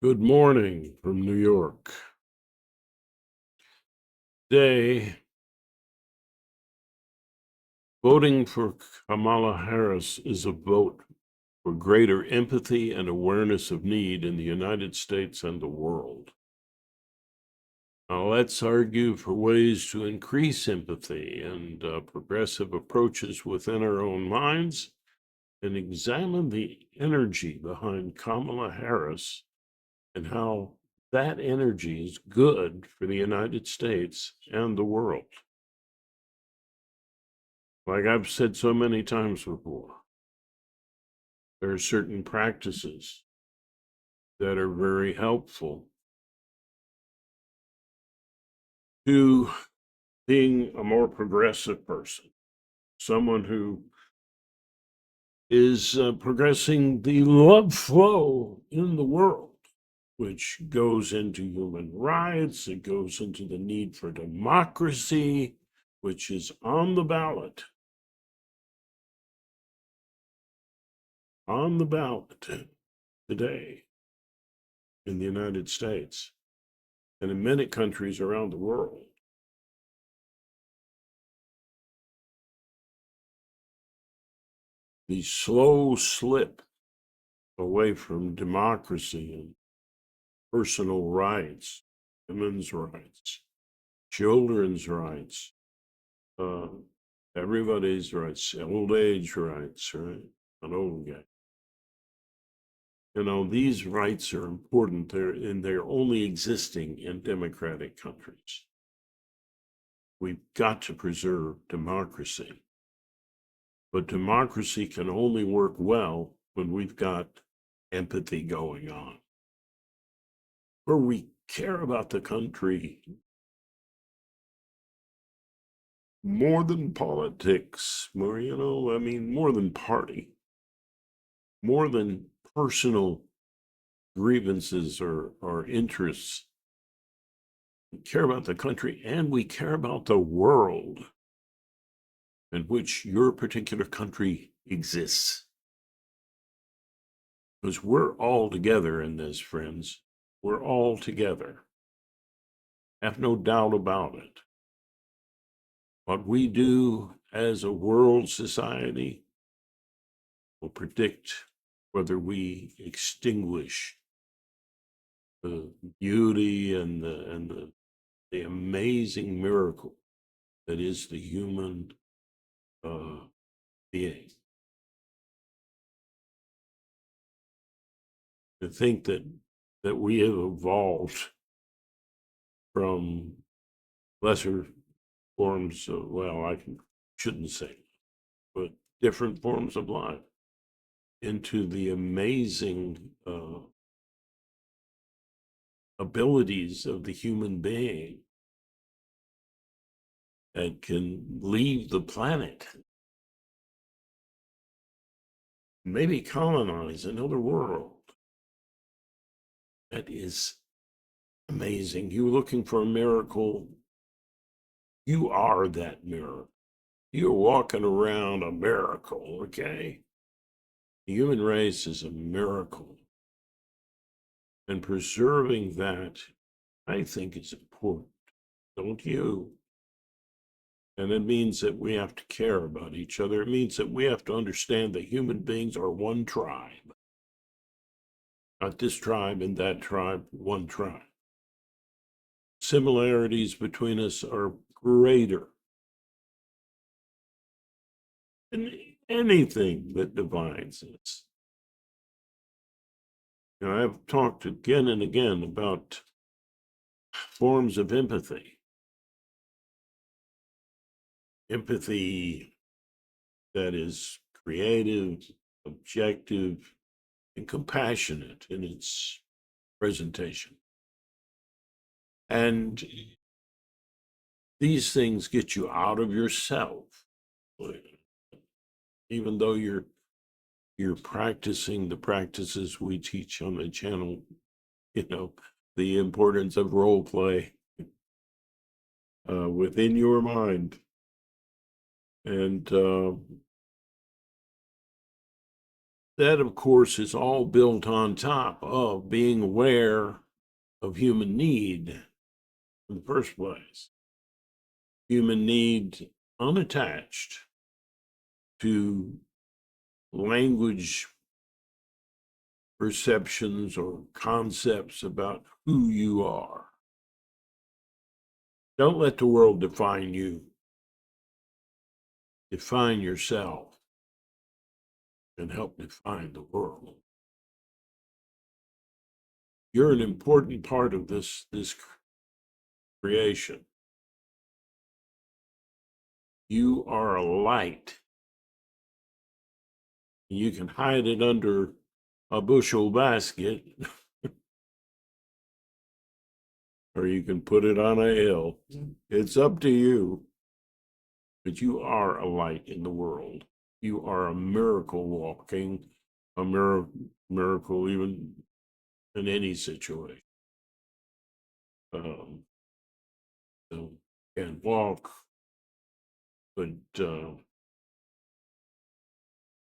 Good morning from New York. Today, voting for Kamala Harris is a vote for greater empathy and awareness of need in the United States and the world. Now, let's argue for ways to increase empathy and progressive approaches within our own minds and examine the energy behind Kamala Harris and how that energy is good for the United States and the world. Like I've said so many times before, there are certain practices that are very helpful to being a more progressive person, someone who is progressing the love flow in the world, which goes into human rights, it goes into the need for democracy, which is on the ballot today in the United States and in many countries around the world. The slow slip away from democracy and personal rights, women's rights, children's rights, uh, everybody's rights, old age rights, right? An old guy. These rights are important. They're only existing in democratic countries. We've got to preserve democracy. But democracy can only work well when we've got empathy going on, where we care about the country more than politics, more, more than party, more than personal grievances or interests. We care about the country and we care about the world in which your particular country exists. Because we're all together in this, friends. We're all together. Have no doubt about it. What we do as a world society will predict whether we extinguish the beauty and the amazing miracle that is the human being. To think that we have evolved from lesser forms of, well, shouldn't say, but different forms of life into the amazing abilities of the human being that can leave the planet, maybe colonize another world. That is amazing. You're looking for a miracle. You are that miracle. You're walking around a miracle, okay? The human race is a miracle. And preserving that, I think, is important. Don't you? And it means that we have to care about each other. It means that we have to understand that human beings are one tribe. Not this tribe and that tribe, one tribe. Similarities between us are greater than anything that divides us. I've talked again and again about forms of empathy. Empathy that is creative, objective, and compassionate in its presentation. And these things get you out of yourself. Even though you're practicing the practices we teach on the channel, the importance of role play within your mind. And that, of course, is all built on top of being aware of human need in the first place. Human need unattached to language perceptions or concepts about who you are. Don't let the world define you. Define yourself and help define the world. You're an important part of this creation. You are a light. You can hide it under a bushel basket, or you can put it on a hill. It's up to you. But you are a light in the world. You are a miracle walking, a miracle even in any situation. So can't walk, but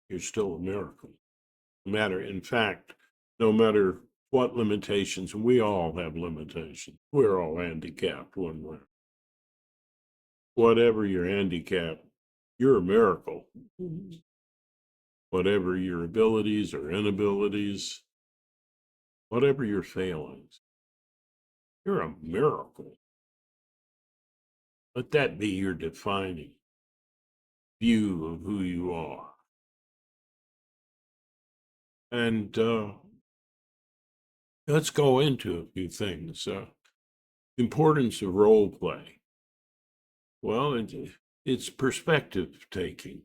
you're still a miracle. In fact, no matter what limitations, and we all have limitations. We're all handicapped one way. Whatever your handicap, you're a miracle. Whatever your abilities or inabilities, whatever your failings, you're a miracle. Let that be your defining view of who you are. And let's go into a few things. Importance of role play. Well, it's perspective taking.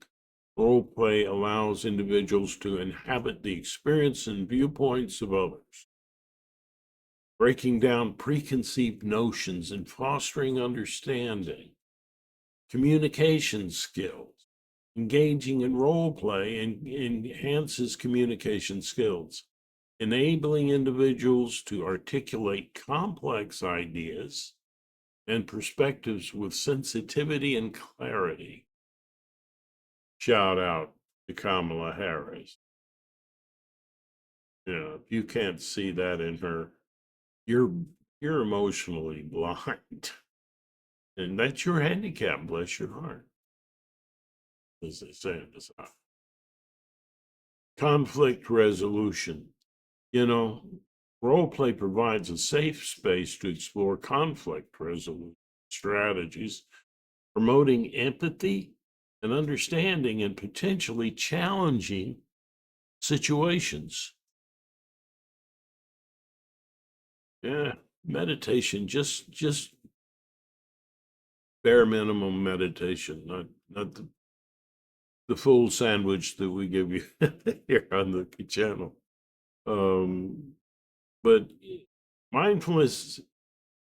Role play allows individuals to inhabit the experience and viewpoints of others, breaking down preconceived notions and fostering understanding. Communication skills. Engaging in role play enhances communication skills, enabling individuals to articulate complex ideas and perspectives with sensitivity and clarity. Shout out to Kamala Harris. If you can't see that in her, you're emotionally blind. And that's your handicap, bless your heart. As they say in this house. Conflict resolution. Role play provides a safe space to explore conflict resolution strategies, promoting empathy and understanding in potentially challenging situations. Yeah, meditation, just bare minimum meditation, not the full sandwich that we give you here on the channel. But mindfulness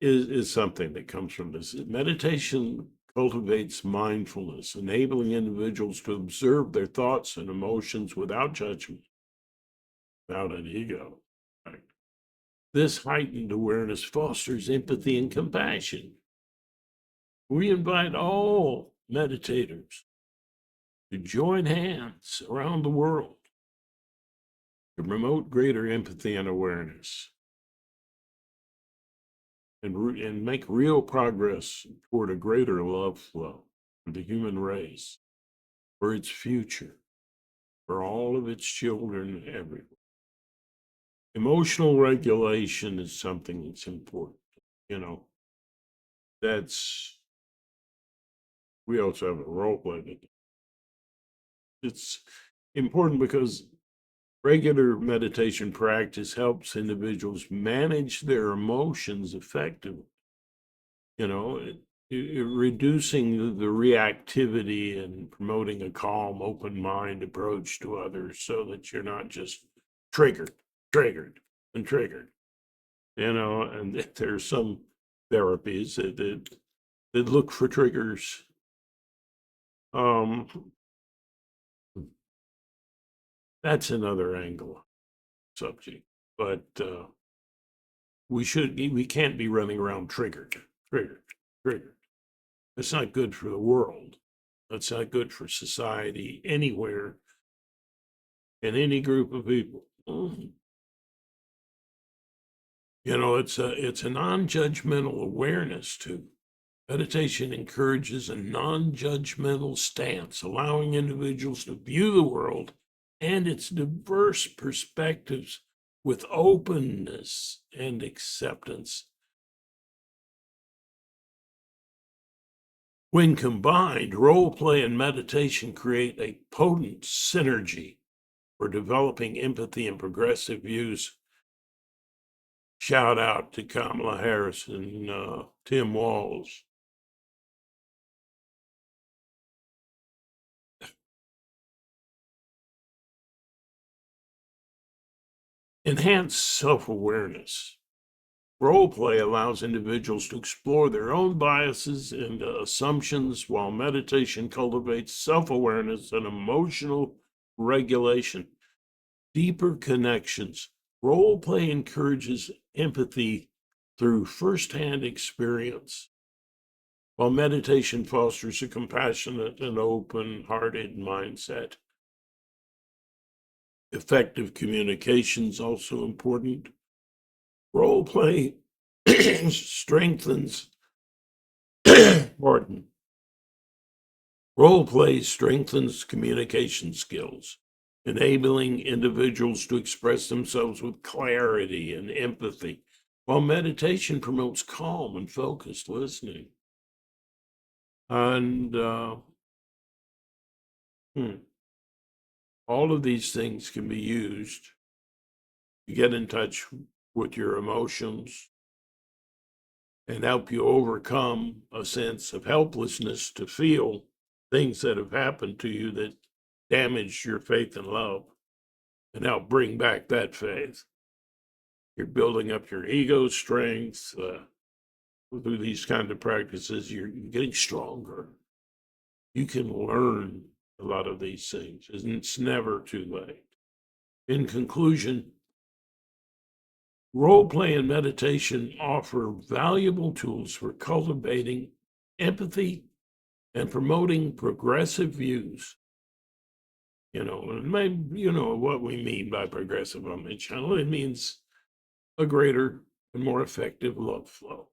is something that comes from this. Meditation cultivates mindfulness, enabling individuals to observe their thoughts and emotions without judgment, without an ego. Right? This heightened awareness fosters empathy and compassion. We invite all meditators to join hands around the world to promote greater empathy and awareness and make real progress toward a greater love flow for the human race, for its future, for all of its children everywhere. Emotional regulation is something that's important. We also have a role play, but it's important because regular meditation practice helps individuals manage their emotions effectively. Reducing the reactivity and promoting a calm, open mind approach to others so that you're not just triggered, and triggered. And there's some therapies that look for triggers. That's another angle subject, but we can't be running around triggered. That's not good for the world. That's not good for society anywhere. in any group of people. It's a non-judgmental awareness too. Meditation encourages a non-judgmental stance, allowing individuals to view the world and its diverse perspectives with openness and acceptance. When combined, role play and meditation create a potent synergy for developing empathy and progressive views. Shout out to Kamala Harris and Tim Walz. Enhanced self-awareness. Role play allows individuals to explore their own biases and assumptions, while meditation cultivates self-awareness and emotional regulation. Deeper connections. Role play encourages empathy through firsthand experience, while meditation fosters a compassionate and open-hearted mindset. Effective communication is also important. Role play strengthens, pardon. Role play strengthens communication skills, enabling individuals to express themselves with clarity and empathy, while meditation promotes calm and focused listening. And all of these things can be used to get in touch with your emotions and help you overcome a sense of helplessness to feel things that have happened to you that damaged your faith and love, and help bring back that faith. You're building up your ego strength through these kind of practices. You're getting stronger. You can learn a lot of these things, and it's never too late. In conclusion, role play and meditation offer valuable tools for cultivating empathy and promoting progressive views. And maybe what we mean by progressive on the channel. It means a greater and more effective love flow,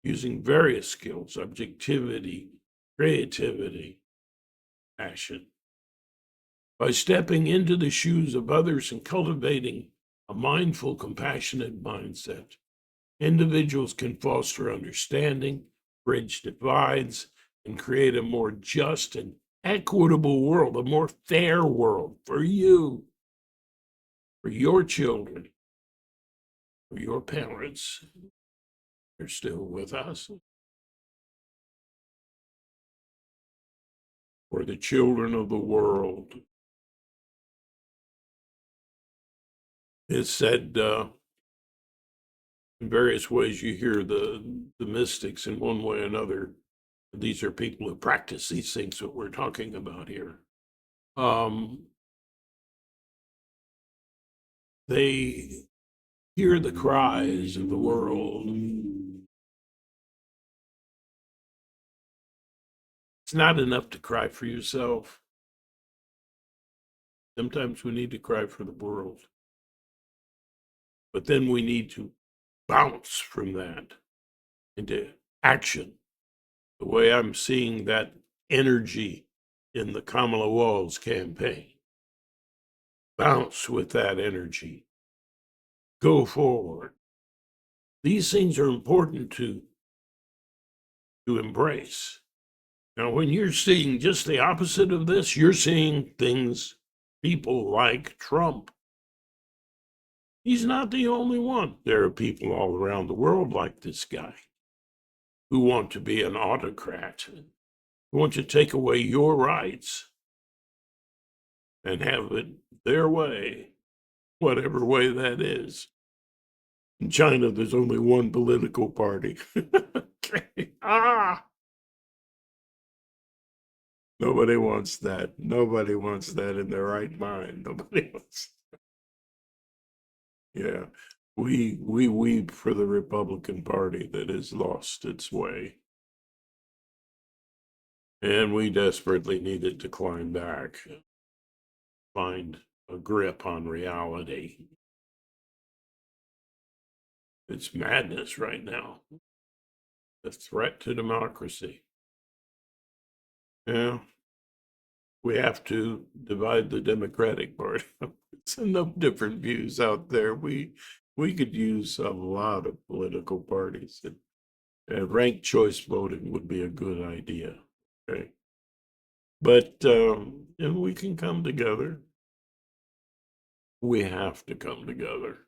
using various skills: objectivity, creativity, passion. By stepping into the shoes of others and cultivating a mindful, compassionate mindset, individuals can foster understanding, bridge divides, and create a more just and equitable world, a more fair world for you, for your children, for your parents. They're still with us. For the children of the world. It's said in various ways. You hear the mystics in one way or another. These are people who practice these things that we're talking about here. They hear the cries of the world. It's not enough to cry for yourself. Sometimes we need to cry for the world. But then we need to bounce from that into action. The way I'm seeing that energy in the Kamala Walz campaign. Bounce with that energy. Go forward. These things are important to embrace. Now, when you're seeing just the opposite of this, you're seeing people like Trump. He's not the only one. There are people all around the world like this guy who want to be an autocrat, who want to take away your rights and have it their way, whatever way that is. In China, there's only one political party. Okay. Nobody wants that. Nobody wants that in their right mind. Nobody wants. Yeah. We weep for the Republican Party that has lost its way. And we desperately need it to climb back, find a grip on reality. It's madness right now. A threat to democracy. Yeah. We have to divide the Democratic Party. It's enough different views out there. We could use a lot of political parties. And ranked choice voting would be a good idea. Okay. But and we can come together. We have to come together.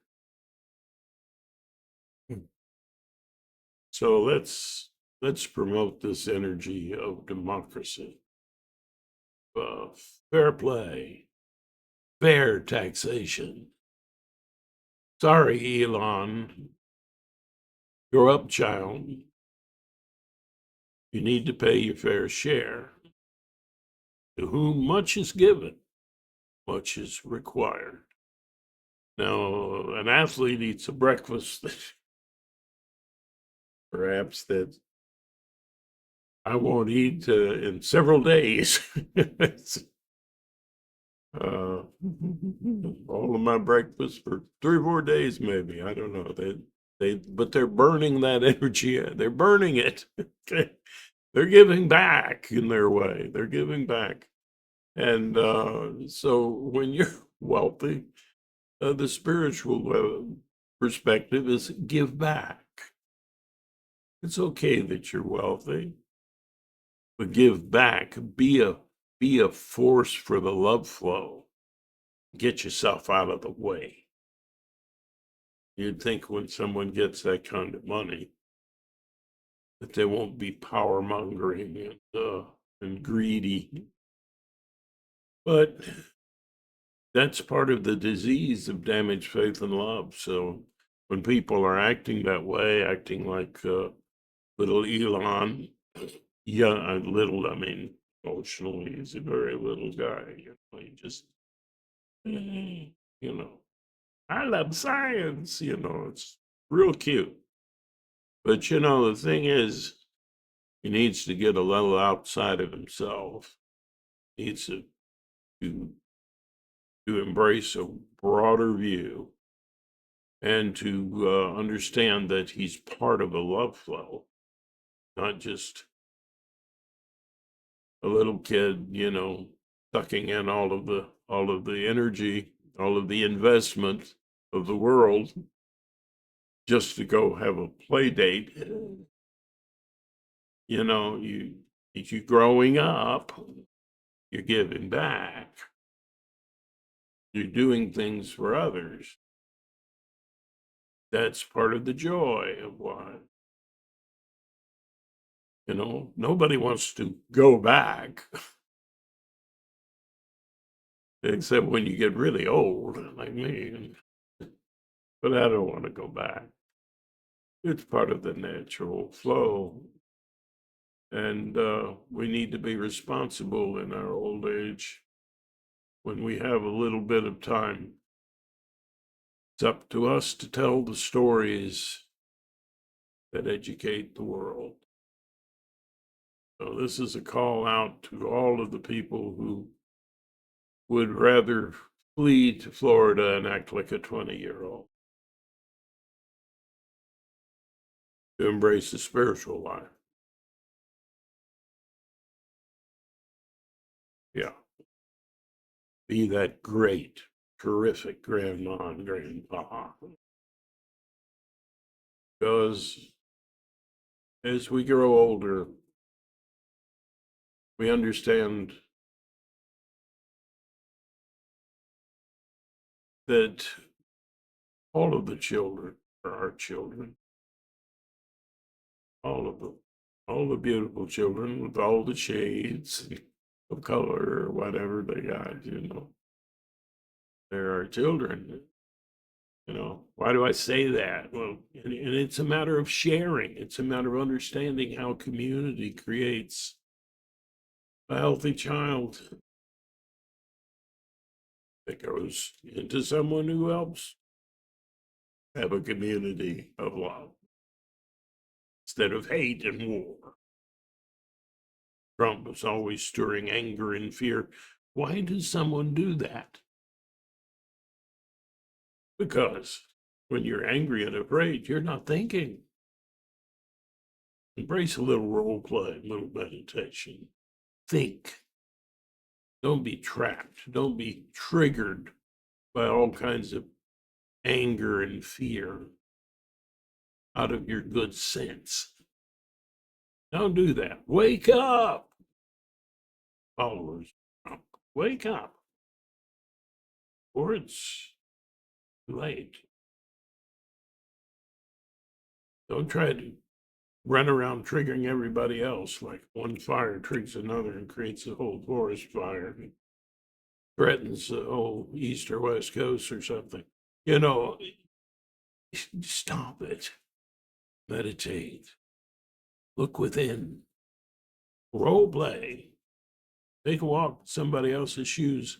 So let's promote this energy of democracy, uh, fair play, fair taxation. Sorry, Elon, grow up, child. You need to pay your fair share. To whom much is given, much is required. Now, an athlete eats a breakfast that perhaps that I won't eat in several days. uh, all of my breakfast for 3 or 4 days, maybe. I don't know. But they're burning that energy. They're burning it. They're giving back in their way. They're giving back. And so when you're wealthy, the spiritual perspective is give back. It's okay that you're wealthy, but give back. Be a force for the love flow. Get yourself out of the way. You'd think when someone gets that kind of money that they won't be power mongering and greedy. But that's part of the disease of damaged faith and love. So when people are acting that way, acting like little Elon, yeah, little, I mean, emotionally, he's a very little guy. He just, you know, I love science, it's real cute. But, the thing is, he needs to get a little outside of himself. He needs to, to embrace a broader view and to understand that he's part of a love flow, not just a little kid, sucking in all of the energy, all of the investment of the world just to go have a play date. You growing up, you're giving back. You're doing things for others. That's part of the joy of what, nobody wants to go back, except when you get really old, like me. But I don't want to go back. It's part of the natural flow. And we need to be responsible in our old age when we have a little bit of time. It's up to us to tell the stories that educate the world. So this is a call out to all of the people who would rather flee to Florida and act like a 20-year-old, to embrace the spiritual life. Yeah. Be that great, terrific grandma and grandpa. Because as we grow older, we understand that all of the children are our children. All of them. All the beautiful children with all the shades of color or whatever they got. They're our children. Why do I say that? Well, and it's a matter of sharing. It's a matter of understanding how community creates a healthy child that goes into someone who helps have a community of love instead of hate and war. Trump is always stirring anger and fear. Why does someone do that? Because when you're angry and afraid, you're not thinking. Embrace a little role play, a little meditation. Think. Don't be trapped. Don't be triggered by all kinds of anger and fear out of your good sense. Don't do that. Wake up, followers. Wake up, or it's too late. Don't try to run around triggering everybody else like one fire triggers another and creates a whole forest fire and threatens the whole east or west coast or something. You know, stop it. Meditate. Look within. Role play. Take a walk in somebody else's shoes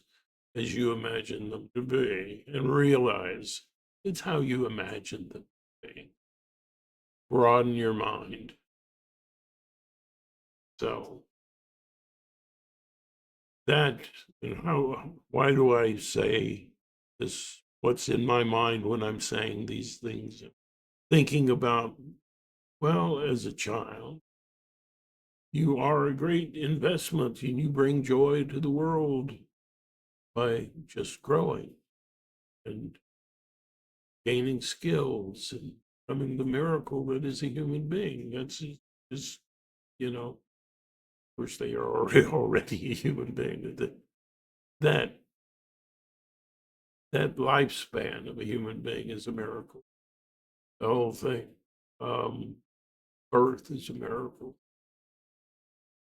as you imagine them to be and realize it's how you imagine them to be. Broaden your mind. So that, why do I say this? What's in my mind when I'm saying these things? Thinking about, well, as a child, you are a great investment and you bring joy to the world by just growing and gaining skills and becoming the miracle that is a human being. That's just, of course, they are already a human being. That that lifespan of a human being is a miracle. The whole thing. Birth is a miracle.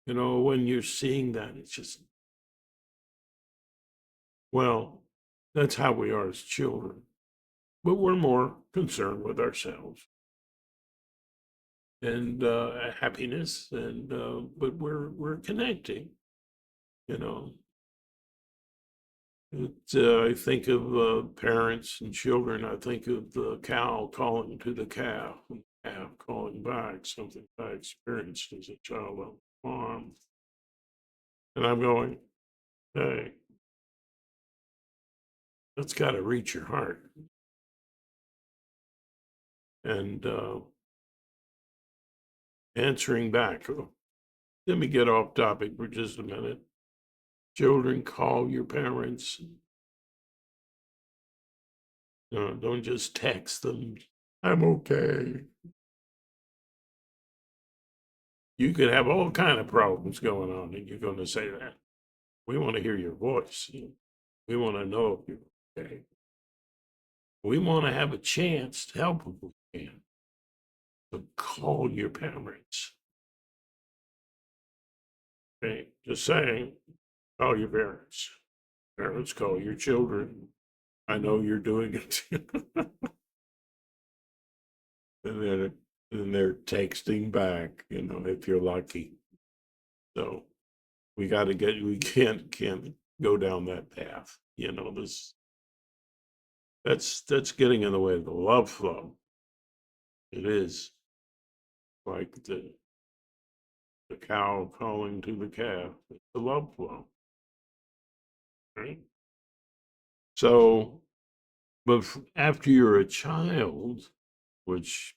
When you're seeing that, it's just, well, that's how we are as children. But we're more concerned with ourselves and happiness, and but we're connecting. You know, I think of parents and children. I think of the cow calling to the calf, and the calf calling back, something I experienced as a child on the farm. And I'm going, hey, that's got to reach your heart. And answering back. Let me get off topic for just a minute. Children, call your parents. Don't just text them, I'm okay. You could have all kind of problems going on, and you're going to say that. We want to hear your voice. We want to know if you're okay. We want to have a chance to help if we can. So call your parents. Okay, just saying, call your parents. Parents, call your children. I know you're doing it. and they're texting back, if you're lucky. So we can't go down that path. That's getting in the way of the love flow. It is like the cow calling to the calf. It's the love flow, right? So, but after you're a child, which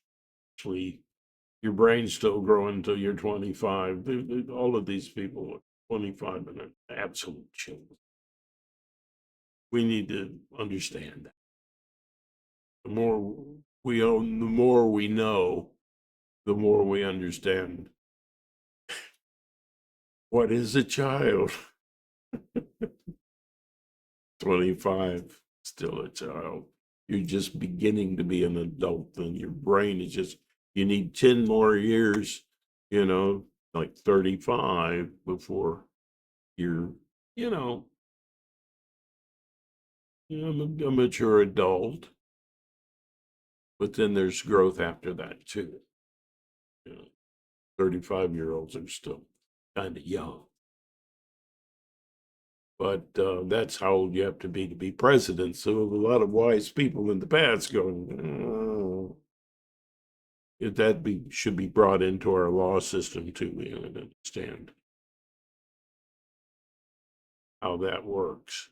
actually your brain's still growing until you're 25. All of these people are 25 and absolute children. We need to understand that. The more we own, the more we know, the more we understand what is a child. 25, still a child. You're just beginning to be an adult, and your brain is just, you need 10 more years, like 35 before you're, you know, a mature adult. But then there's growth after that too. 35-year-olds are still kind of young. But that's how old you have to be president. So a lot of wise people in the past going, oh, should be brought into our law system too. We understand how that works.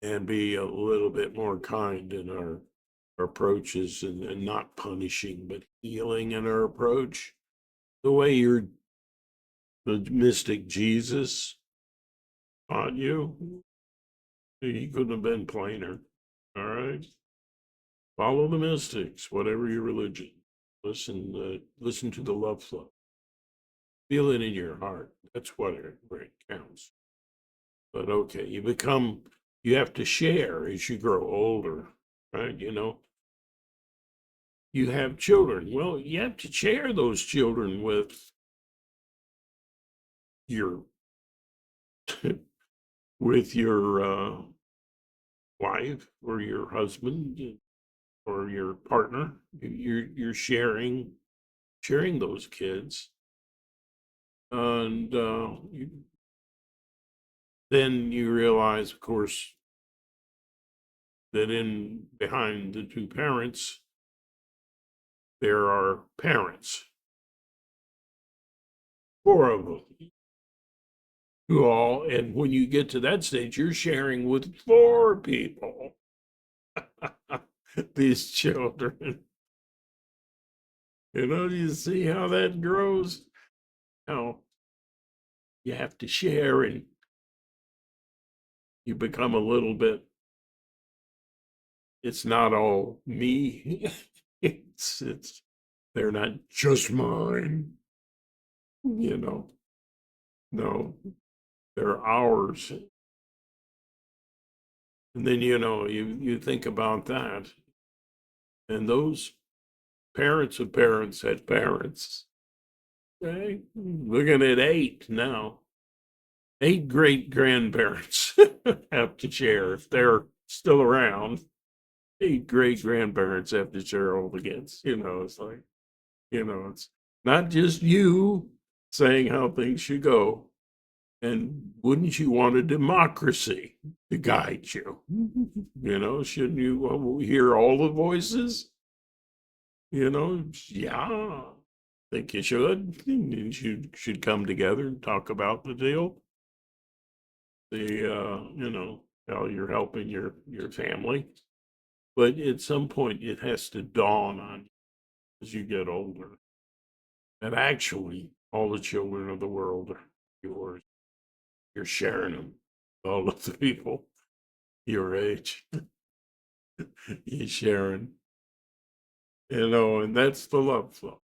and be a little bit more kind in our approaches, and not punishing, but healing in our approach. The way the mystic Jesus taught you, he couldn't have been plainer. All right. Follow the mystics, whatever your religion. Listen to the love flow. Feel it in your heart. That's where it counts. But okay, you have to share as you grow older, right? You have children. Well, you have to share those children with your with your wife or your husband or your partner. You're sharing those kids, and then you realize, of course, that in behind the two parents there are parents, four of them, who all, and when you get to that stage, you're sharing with four people these children. Do you see how that grows? How you have to share, and you become a little bit, it's not all me. It's they're not just mine, you know. No, they're ours. And then you think about that. And those parents of parents had parents. Okay? Looking at 8 now. 8 great grandparents have to share if they're still around. 8 great grandparents have to share all the kids. It's like, it's not just you saying how things should go. And wouldn't you want a democracy to guide you? Shouldn't you hear all the voices? Yeah, I think you should. You should come together and talk about the deal. How you're helping your family. But at some point, it has to dawn on you as you get older that actually all the children of the world are yours. You're sharing them, all of the people your age. You're sharing, and that's the love flow.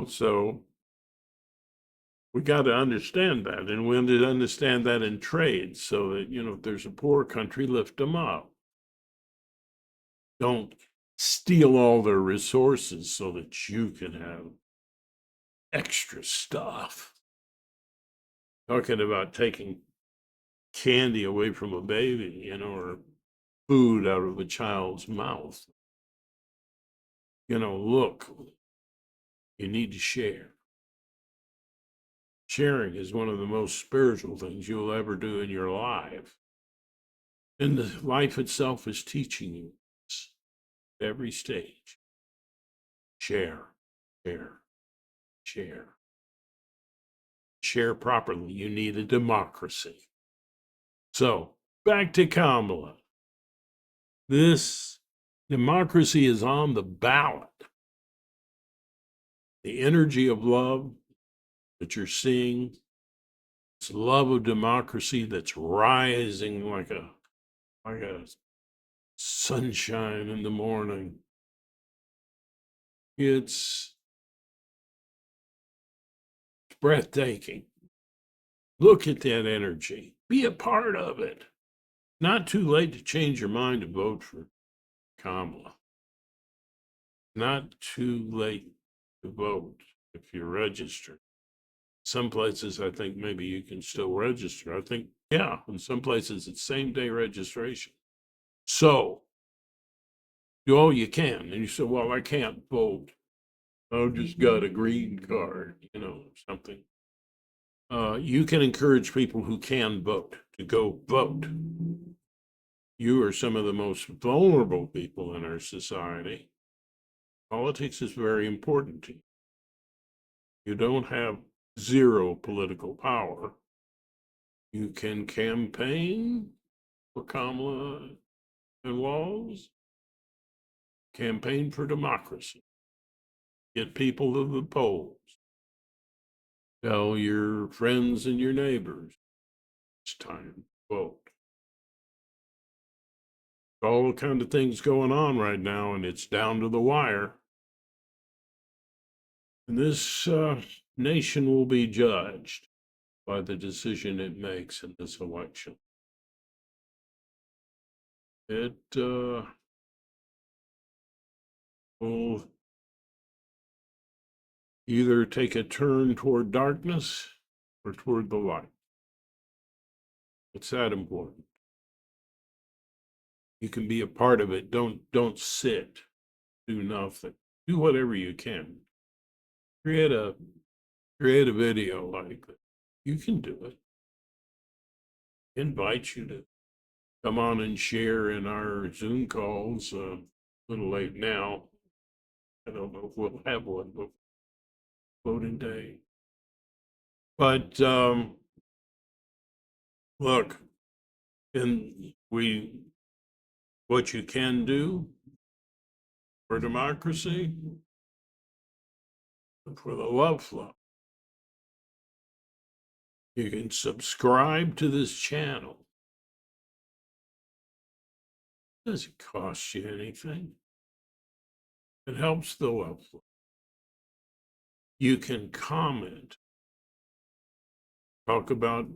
So we got to understand that, and we have to understand that in trade, so that if there's a poor country, lift them up. Don't steal all their resources so that you can have extra stuff. Talking about taking candy away from a baby, or food out of a child's mouth. Look, you need to share. Sharing is one of the most spiritual things you'll ever do in your life. And the life itself is teaching you this every stage. Share, share, share. Share properly. You need a democracy. So, back to Kamala. This democracy is on the ballot. The energy of love that you're seeing, this love of democracy that's rising like a sunshine in the morning. It's breathtaking. Look at that energy. Be a part of it. Not too late to change your mind to vote for Kamala. Not too late to vote if you're registered. Some places, I think maybe you can still register. I think, yeah, in some places it's same day registration. So, do all you can. And you say, well, I can't vote. I've just got a green card, something. You can encourage people who can vote to go vote. You are some of the most vulnerable people in our society. Politics is very important to you. You don't have zero political power. You can campaign, for Kamala and Walls. Campaign for democracy. Get people to the polls. Tell your friends and your neighbors it's time to vote. All the kind of things going on right now, and it's down to the wire. And this nation will be judged by the decision it makes in this election. It will either take a turn toward darkness or toward the light. It's that important. You can be a part of it. Don't sit, do nothing. Do whatever you can. Create a video like that. You can do it. Invite you to come on and share in our Zoom calls. A little late now. I don't know if we'll have one, but voting day. But look, and what you can do for democracy, for the love flow, you can subscribe to this channel. It doesn't cost you anything. It helps the love flow. You can comment, talk about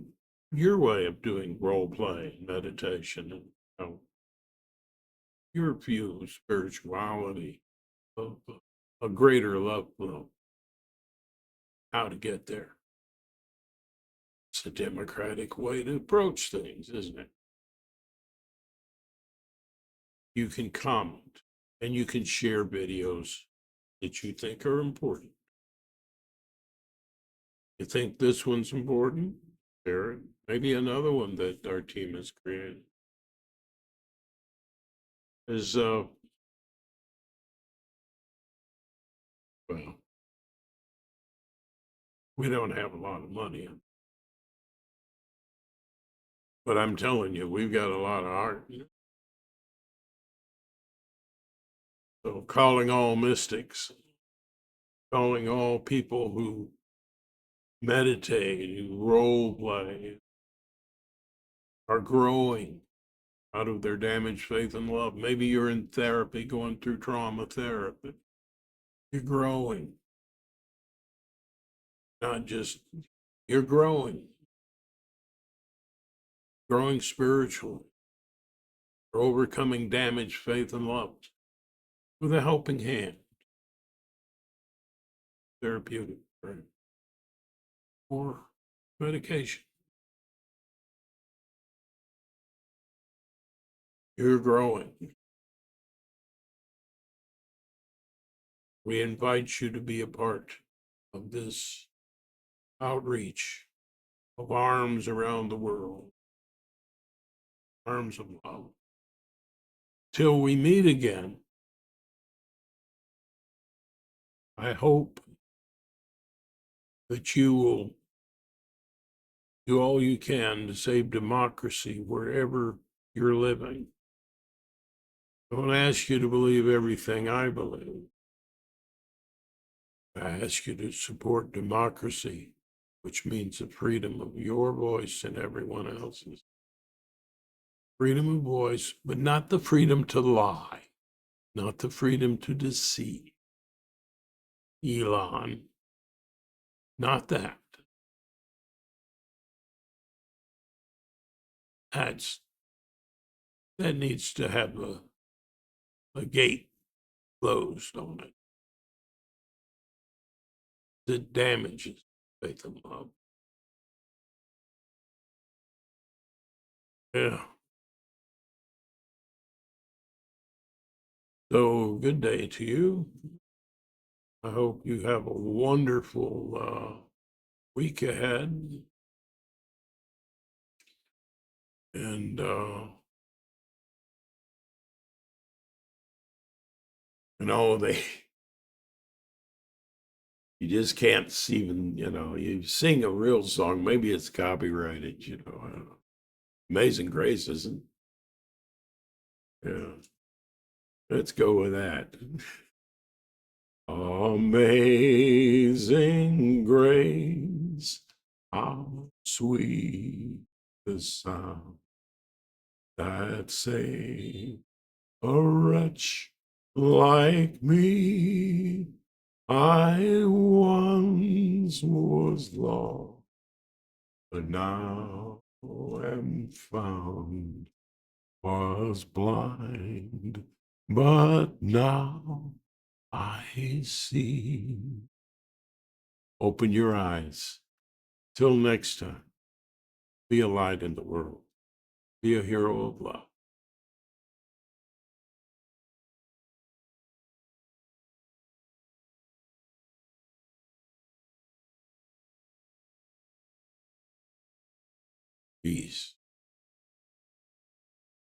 your way of doing role play, meditation, and your view of spirituality, of a greater love flow, how to get there. It's a democratic way to approach things, isn't it? You can comment and you can share videos that you think are important. You think this one's important? Share it. Maybe another one that our team has created is well, we don't have a lot of money, but I'm telling you, we've got a lot of art. So calling all mystics, calling all people who meditate, who role play, are growing out of their damaged faith and love. Maybe you're in therapy, going through trauma therapy. You're growing. Not just, you're growing. Growing spiritually. You're overcoming damaged faith and love with a helping hand. Therapeutic, right? Or medication. You're growing. We invite you to be a part of this outreach of arms around the world, arms of love. Till we meet again, I hope that you will do all you can to save democracy wherever you're living. I don't ask you to believe everything I believe. I ask you to support democracy, which means the freedom of your voice and everyone else's. Freedom of voice, but not the freedom to lie, not the freedom to deceive. Elon, not that. That needs to have a gate closed on it. It damages faith and love. Yeah. So good day to you. I hope you have a wonderful week ahead. And you just can't even, you sing a real song. Maybe it's copyrighted, I don't know. Amazing Grace isn't. Yeah. Let's go with that. Amazing grace, how sweet the sound that saved a wretch like me. I once was lost, but now am found. Was blind, but now I see. Open your eyes. Till next time, be a light in the world. Be a hero of love. Peace.